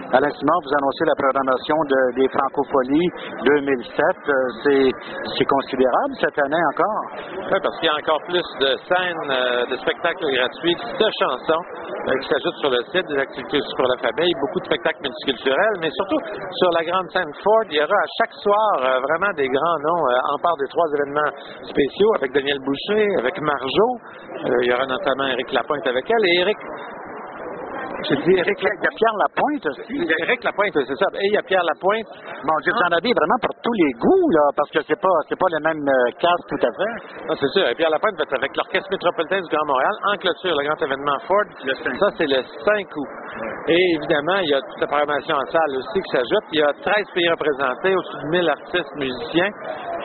Alain Simard, vous annoncez la programmation des Francopholies 2007. C'est considérable cette année encore? Oui, parce qu'il y a encore plus de scènes, de spectacles gratuits, de chansons qui s'ajoutent sur le site, des activités aussi pour la famille, beaucoup de spectacles multiculturels, mais surtout sur la grande scène Ford, il y aura à chaque soir vraiment des grands noms. En part des 3 événements spéciaux avec Daniel Boucher, avec Marjo. Il y aura notamment Éric Lapointe avec elle. Et Éric, j'ai dit Éric, il y a Pierre Lapointe aussi. Éric Lapointe, c'est ça. Et il y a Pierre Lapointe. Mon Dieu, vous en avez vraiment pour tous les goûts, là, parce que c'est pas le même casque tout à fait. Non, c'est sûr. Et Pierre Lapointe va être avec l'Orchestre métropolitain du Grand Montréal en clôture, le grand événement Ford. Ça, c'est le 5 août. Et évidemment, il y a toute la programmation en salle aussi qui s'ajoute. Il y a 13 pays représentés, au-dessus de 1000 artistes, musiciens.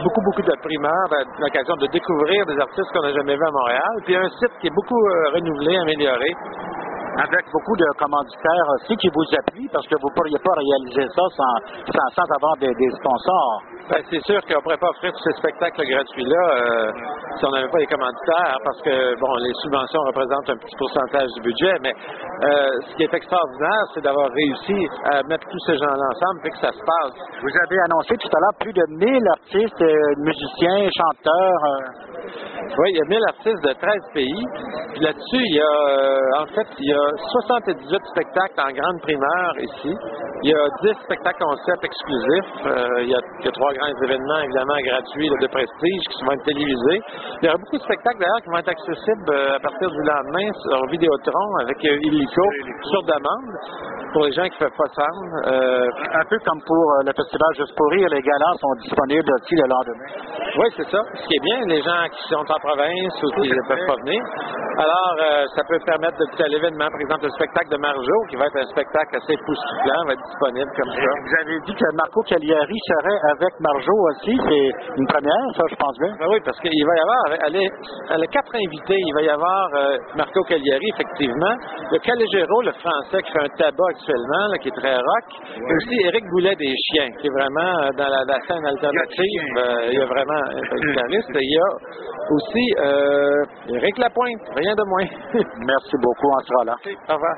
Beaucoup de primeurs, l'occasion de découvrir des artistes qu'on n'a jamais vus à Montréal. Puis un site qui est beaucoup renouvelé, amélioré. Avec beaucoup de commanditaires aussi qui vous appuient, parce que vous ne pourriez pas réaliser ça sans avoir des sponsors. Ben, c'est sûr qu'on ne pourrait pas offrir tous ces spectacles gratuits-là si on n'avait pas les commanditaires, parce que, bon, les subventions représentent un petit pourcentage du budget, mais ce qui est extraordinaire, c'est d'avoir réussi à mettre tous ces gens-là ensemble et que ça se passe. Vous avez annoncé tout à l'heure plus de 1000 artistes, musiciens, chanteurs. Oui, il y a 1000 artistes de 13 pays. Puis là-dessus, il y a 78 spectacles en grande primeur ici. Il y a 10 spectacles concept exclusifs. Il y a 3 grands événements, évidemment, gratuits de prestige qui vont être télévisés. Il y aura beaucoup de spectacles, d'ailleurs, qui vont être accessibles à partir du lendemain sur Vidéotron avec Illico sur demande pour les gens qui ne peuvent pas se rendre. Un peu comme pour le Festival Juste pour rire, les galas sont disponibles aussi le lendemain. Oui, c'est ça. Ce qui est bien, les gens qui sont en province ou qui ne peuvent pas venir. Alors, ça peut permettre de goûter à l'événement. Par exemple, le spectacle de Marjo, qui va être un spectacle assez époustouflant, va être disponible comme ça. Vous avez dit que Marco Cagliari serait avec Marjo aussi. C'est une première, ça, je pense bien. Ben oui, parce qu'il va y avoir, elle a 4 invités. Il va y avoir Marco Cagliari, effectivement. Le Calégero, le français, qui fait un tabac actuellement, là, qui est très rock. Et aussi Éric Boulet des Chiens, qui est vraiment dans la scène alternative. Il y a vraiment un guitariste. Et il y a aussi Éric Lapointe, rien de moins. Merci beaucoup, on sera là. Au revoir.